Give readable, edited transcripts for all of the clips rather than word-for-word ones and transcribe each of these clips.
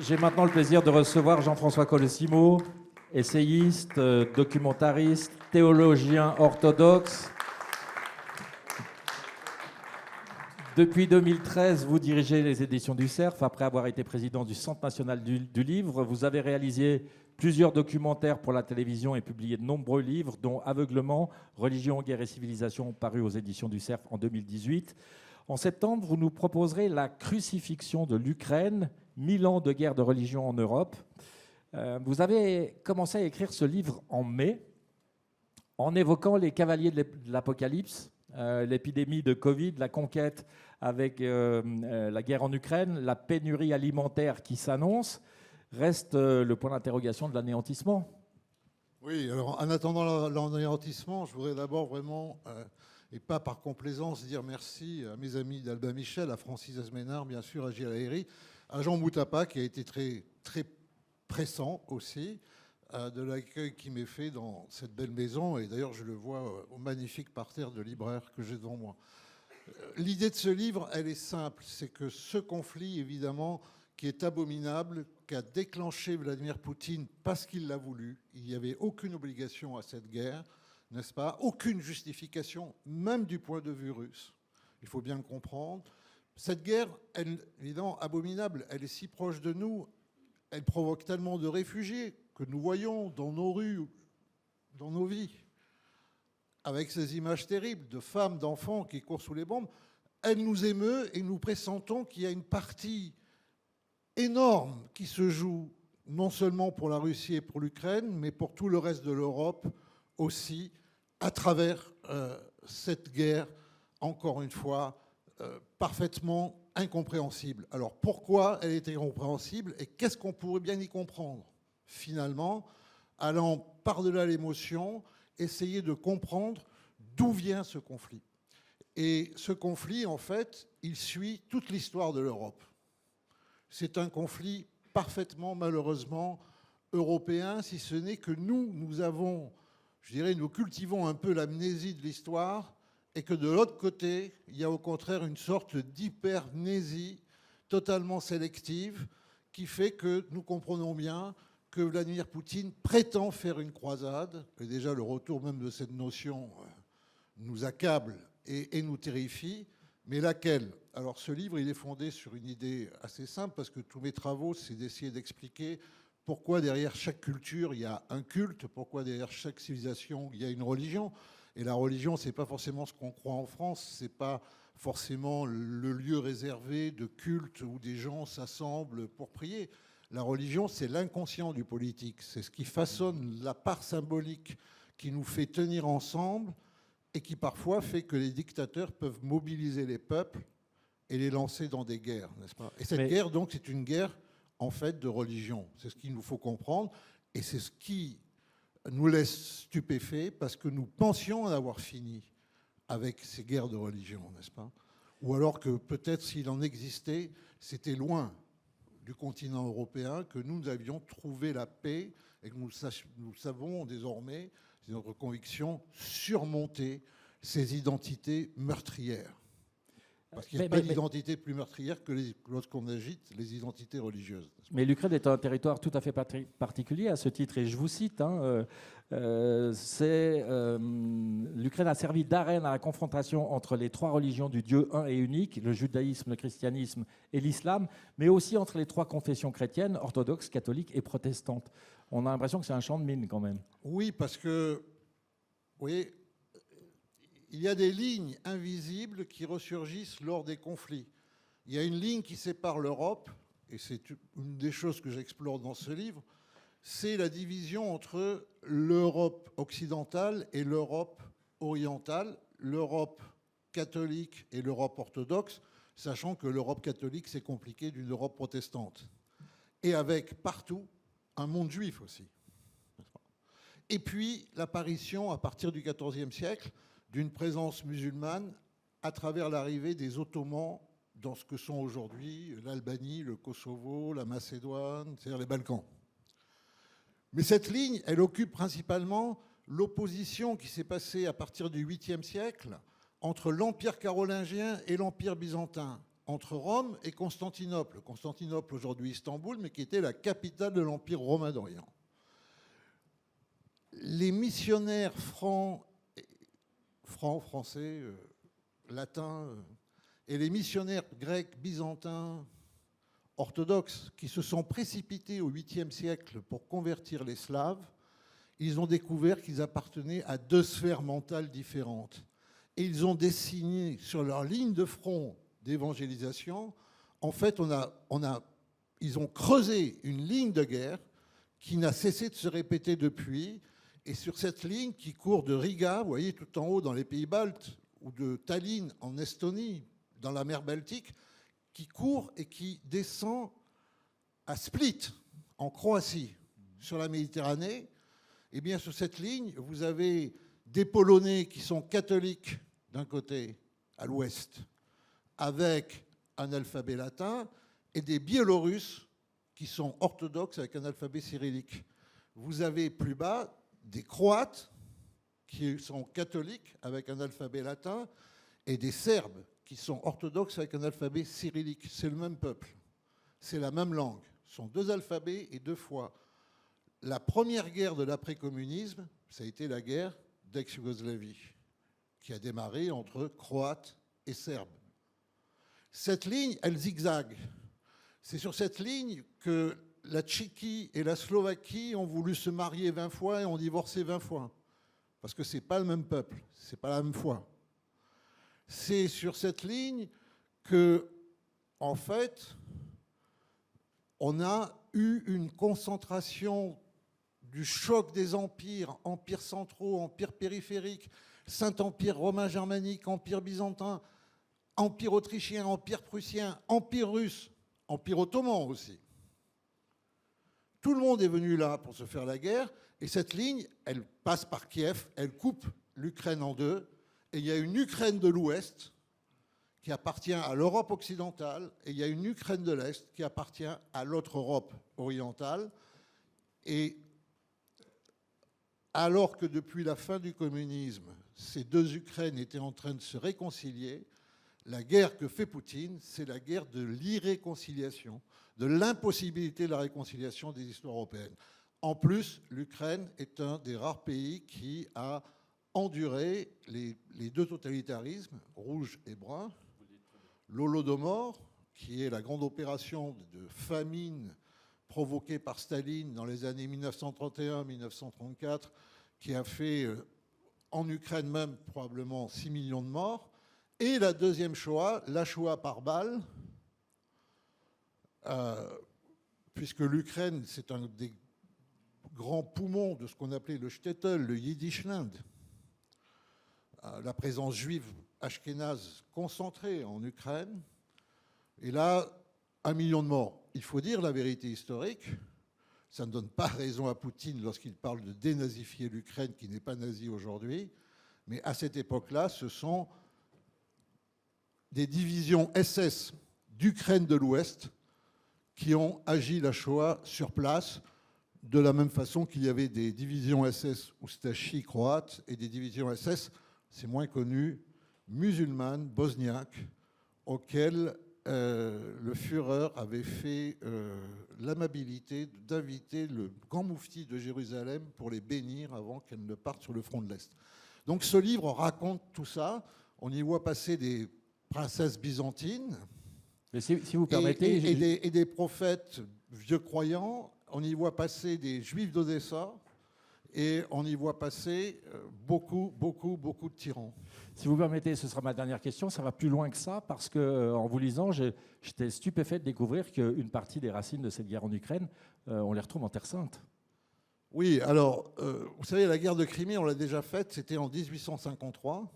J'ai maintenant le plaisir de recevoir Jean-François Colosimo, essayiste, documentariste, théologien orthodoxe. Depuis 2013, vous dirigez les éditions du Cerf, après avoir été président du Centre national du livre. Vous avez réalisé plusieurs documentaires pour la télévision et publié de nombreux livres, dont Aveuglement, Religion, guerre et civilisation, paru aux éditions du Cerf en 2018. En septembre, vous nous proposerez La crucifixion de l'Ukraine, 1000 ans de guerre de religion en Europe. Vous avez commencé à écrire ce livre en mai, en évoquant les cavaliers de l'Apocalypse, l'épidémie de Covid, la conquête avec la guerre en Ukraine, la pénurie alimentaire qui s'annonce. Reste le point d'interrogation de l'anéantissement. Oui, alors en attendant l'anéantissement, je voudrais d'abord vraiment, et pas par complaisance, dire merci à mes amis d'Albin Michel, à Francis Azménard, bien sûr, à Gilles Lahiri, à Jean Moutapa, qui a été très, très pressant aussi, de l'accueil qui m'est fait dans cette belle maison. Et d'ailleurs, je le vois au magnifique parterre de libraire que j'ai devant moi. L'idée de ce livre, elle est simple. C'est que ce conflit, évidemment, qui est abominable, qu'a déclenché Vladimir Poutine parce qu'il l'a voulu, il n'y avait aucune obligation à cette guerre, n'est-ce pas? Aucune justification, même du point de vue russe. Il faut bien le comprendre. Cette guerre, elle, évidemment, abominable, elle est si proche de nous, elle provoque tellement de réfugiés que nous voyons dans nos rues, dans nos vies, avec ces images terribles de femmes, d'enfants qui courent sous les bombes. Elle nous émeut et nous pressentons qu'il y a une partie énorme qui se joue non seulement pour la Russie et pour l'Ukraine, mais pour tout le reste de l'Europe aussi, à travers cette guerre, encore une fois, parfaitement incompréhensible. Alors pourquoi elle est incompréhensible et qu'est-ce qu'on pourrait bien y comprendre? Finalement, allant par-delà l'émotion, essayer de comprendre d'où vient ce conflit. Et ce conflit, en fait, il suit toute l'histoire de l'Europe. C'est un conflit parfaitement, malheureusement, européen, si ce n'est que nous avons, je dirais, nous cultivons un peu l'amnésie de l'histoire et que de l'autre côté, il y a au contraire une sorte d'hypermnésie totalement sélective qui fait que nous comprenons bien que Vladimir Poutine prétend faire une croisade. Et déjà, le retour même de cette notion nous accable et nous terrifie. Mais laquelle? Alors ce livre, il est fondé sur une idée assez simple, parce que tous mes travaux, c'est d'essayer d'expliquer pourquoi derrière chaque culture, il y a un culte, pourquoi derrière chaque civilisation, il y a une religion. Et la religion, c'est pas forcément ce qu'on croit en France, c'est pas forcément le lieu réservé de culte où des gens s'assemblent pour prier. La religion, c'est l'inconscient du politique. C'est ce qui façonne la part symbolique qui nous fait tenir ensemble et qui parfois fait que les dictateurs peuvent mobiliser les peuples et les lancer dans des guerres, n'est-ce pas? Et cette guerre, donc, c'est une guerre, en fait, de religion. C'est ce qu'il nous faut comprendre et c'est ce qui nous laisse stupéfaits parce que nous pensions en avoir fini avec ces guerres de religion, n'est-ce pas? Ou alors que peut-être s'il en existait, c'était loin du continent européen, que nous avions trouvé la paix et que nous savons désormais, c'est notre conviction, surmonter ces identités meurtrières. Parce qu'il n'y a pas d'identité plus meurtrière que lorsqu'on agite les identités religieuses. Mais l'Ukraine est un territoire tout à fait particulier à ce titre, et je vous cite, l'Ukraine a servi d'arène à la confrontation entre les trois religions du Dieu un et unique, le judaïsme, le christianisme et l'islam, mais aussi entre les trois confessions chrétiennes, orthodoxes, catholiques et protestantes. On a l'impression que c'est un champ de mine quand même. Oui, parce que, vous voyez, il y a des lignes invisibles qui ressurgissent lors des conflits. Il y a une ligne qui sépare l'Europe, et c'est une des choses que j'explore dans ce livre, c'est la division entre l'Europe occidentale et l'Europe orientale, l'Europe catholique et l'Europe orthodoxe, sachant que l'Europe catholique, c'est compliqué d'une Europe protestante. Et avec partout un monde juif aussi. Et puis l'apparition, à partir du XIVe siècle, d'une présence musulmane à travers l'arrivée des Ottomans dans ce que sont aujourd'hui l'Albanie, le Kosovo, la Macédoine, c'est-à-dire les Balkans. Mais cette ligne, elle occupe principalement l'opposition qui s'est passée à partir du 8e siècle entre l'Empire carolingien et l'Empire byzantin, entre Rome et Constantinople. Constantinople, aujourd'hui Istanbul, mais qui était la capitale de l'Empire romain d'Orient. Les missionnaires français, latins, et les missionnaires grecs, byzantins, orthodoxes, qui se sont précipités au 8e siècle pour convertir les Slaves, ils ont découvert qu'ils appartenaient à deux sphères mentales différentes. Et ils ont dessiné sur leur ligne de front d'évangélisation, en fait, ils ont creusé une ligne de guerre qui n'a cessé de se répéter depuis. Et sur cette ligne qui court de Riga, vous voyez tout en haut dans les pays baltes, ou de Tallinn en Estonie, dans la mer Baltique, qui court et qui descend à Split, en Croatie, sur la Méditerranée, eh bien sur cette ligne, vous avez des Polonais qui sont catholiques d'un côté, à l'ouest, avec un alphabet latin, et des Biélorusses qui sont orthodoxes avec un alphabet cyrillique. Vous avez plus bas des Croates qui sont catholiques avec un alphabet latin et des Serbes qui sont orthodoxes avec un alphabet cyrillique. C'est le même peuple, c'est la même langue. Ce sont deux alphabets et deux fois. La première guerre de l'après-communisme, ça a été la guerre d'ex-Yougoslavie, qui a démarré entre Croates et Serbes. Cette ligne, elle zigzague. C'est sur cette ligne que la Tchéquie et la Slovaquie ont voulu se marier 20 fois et ont divorcé 20 fois. Parce que ce n'est pas le même peuple, ce n'est pas la même foi. C'est sur cette ligne que, en fait, on a eu une concentration du choc des empires, empires centraux, empires périphériques, Saint-Empire romain germanique, empire byzantin, empire autrichien, empire prussien, empire russe, empire ottoman aussi. Tout le monde est venu là pour se faire la guerre, et cette ligne, elle passe par Kiev, elle coupe l'Ukraine en deux, et il y a une Ukraine de l'Ouest qui appartient à l'Europe occidentale, et il y a une Ukraine de l'Est qui appartient à l'autre Europe orientale. Et alors que depuis la fin du communisme, ces deux Ukraines étaient en train de se réconcilier, la guerre que fait Poutine, c'est la guerre de l'irréconciliation, de l'impossibilité de la réconciliation des histoires européennes. En plus, l'Ukraine est un des rares pays qui a enduré les deux totalitarismes, rouge et brun, l'Holodomor, qui est la grande opération de famine provoquée par Staline dans les années 1931-1934, qui a fait en Ukraine même probablement 6 millions de morts, et la deuxième Shoah, la Shoah par balle, puisque l'Ukraine, c'est un des grands poumons de ce qu'on appelait le shtetl, le Yiddishland, la présence juive ashkénaze concentrée en Ukraine. Et là, 1 million de morts. Il faut dire la vérité historique. Ça ne donne pas raison à Poutine lorsqu'il parle de dénazifier l'Ukraine, qui n'est pas nazie aujourd'hui. Mais à cette époque-là, ce sont des divisions SS d'Ukraine de l'Ouest qui ont agi la Shoah sur place, de la même façon qu'il y avait des divisions SS oustachis croates et des divisions SS, c'est moins connu, musulmanes, bosniaques, auxquelles le Führer avait fait l'amabilité d'inviter le grand moufti de Jérusalem pour les bénir avant qu'elles ne partent sur le front de l'Est. Donc ce livre raconte tout ça. On y voit passer des princesses byzantines. Mais si vous permettez, et des prophètes vieux croyants. On y voit passer des juifs d'Odessa et on y voit passer beaucoup de tyrans. Si vous permettez, ce sera ma dernière question. Ça va plus loin que ça parce qu'en vous lisant, j'étais stupéfait de découvrir qu'une partie des racines de cette guerre en Ukraine, on les retrouve en Terre Sainte. Oui, alors, vous savez, la guerre de Crimée, on l'a déjà faite, c'était en 1853.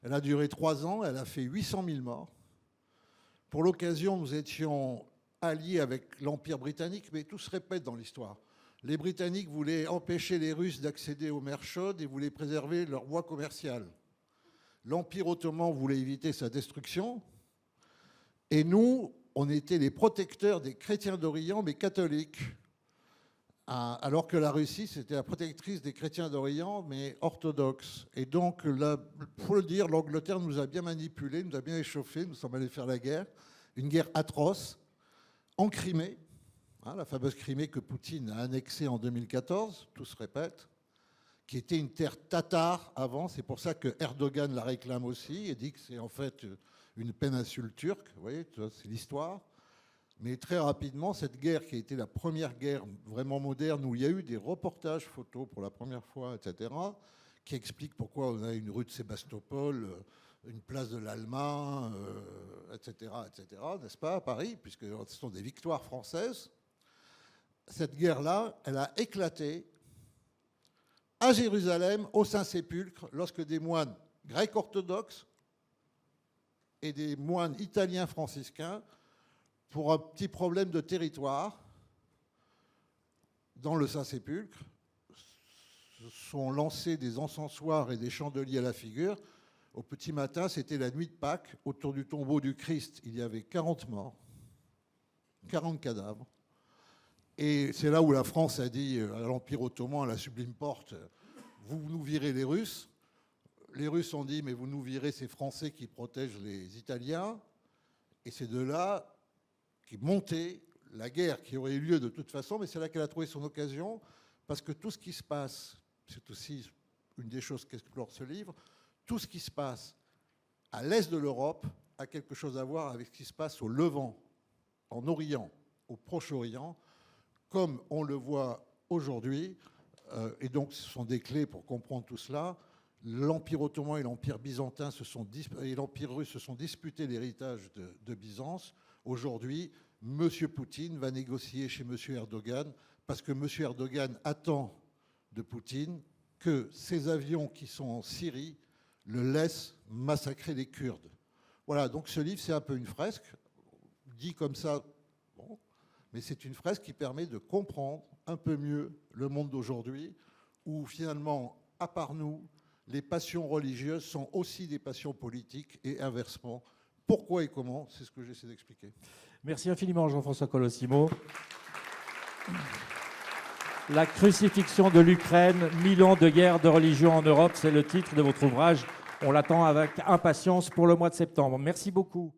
Elle a duré 3 ans, elle a fait 800 000 morts. Pour l'occasion, nous étions alliés avec l'Empire britannique, mais tout se répète dans l'histoire. Les Britanniques voulaient empêcher les Russes d'accéder aux mers chaudes et voulaient préserver leur voie commerciale. L'Empire ottoman voulait éviter sa destruction. Et nous, on était les protecteurs des chrétiens d'Orient, mais catholiques. alors que la Russie, c'était la protectrice des chrétiens d'Orient, mais orthodoxe. Et donc, il faut le dire, l'Angleterre nous a bien manipulés, nous a bien échauffés, nous sommes allés faire la guerre, une guerre atroce, en Crimée, la fameuse Crimée que Poutine a annexée en 2014, tout se répète, qui était une terre tatare avant, c'est pour ça que Erdogan la réclame aussi, et dit que c'est en fait une péninsule turque, vous voyez, c'est l'histoire. Mais très rapidement, cette guerre qui a été la première guerre vraiment moderne, où il y a eu des reportages photos pour la première fois, etc., qui expliquent pourquoi on a une rue de Sébastopol, une place de l'Alma, etc., n'est-ce pas, à Paris, puisque ce sont des victoires françaises. Cette guerre-là, elle a éclaté à Jérusalem, au Saint-Sépulcre, lorsque des moines grecs orthodoxes et des moines italiens franciscains, pour un petit problème de territoire, dans le Saint-Sépulcre, sont lancés des encensoirs et des chandeliers à la figure. Au petit matin, c'était la nuit de Pâques. Autour du tombeau du Christ, il y avait 40 morts, 40 cadavres. Et c'est là où la France a dit à l'Empire ottoman, à la Sublime Porte, vous nous virez les Russes. Les Russes ont dit, mais vous nous virez ces Français qui protègent les Italiens. Et c'est de là qui montait la guerre qui aurait eu lieu de toute façon, mais c'est là qu'elle a trouvé son occasion, parce que tout ce qui se passe, c'est aussi une des choses qu'explore ce livre, tout ce qui se passe à l'est de l'Europe a quelque chose à voir avec ce qui se passe au Levant, en Orient, au Proche-Orient, comme on le voit aujourd'hui, et donc ce sont des clés pour comprendre tout cela. L'Empire ottoman et l'Empire byzantin et l'Empire russe se sont disputés l'héritage de Byzance. Aujourd'hui, M. Poutine va négocier chez M. Erdogan parce que M. Erdogan attend de Poutine que ces avions qui sont en Syrie le laissent massacrer les Kurdes. Voilà, donc ce livre, c'est un peu une fresque, dit comme ça, bon, mais c'est une fresque qui permet de comprendre un peu mieux le monde d'aujourd'hui, où finalement, à part nous, les passions religieuses sont aussi des passions politiques et inversement. Pourquoi et comment, c'est ce que j'essaie d'expliquer. Merci infiniment Jean-François Colosimo. La crucifixion de l'Ukraine, 1000 ans de guerre de religion en Europe, c'est le titre de votre ouvrage. On l'attend avec impatience pour le mois de septembre. Merci beaucoup.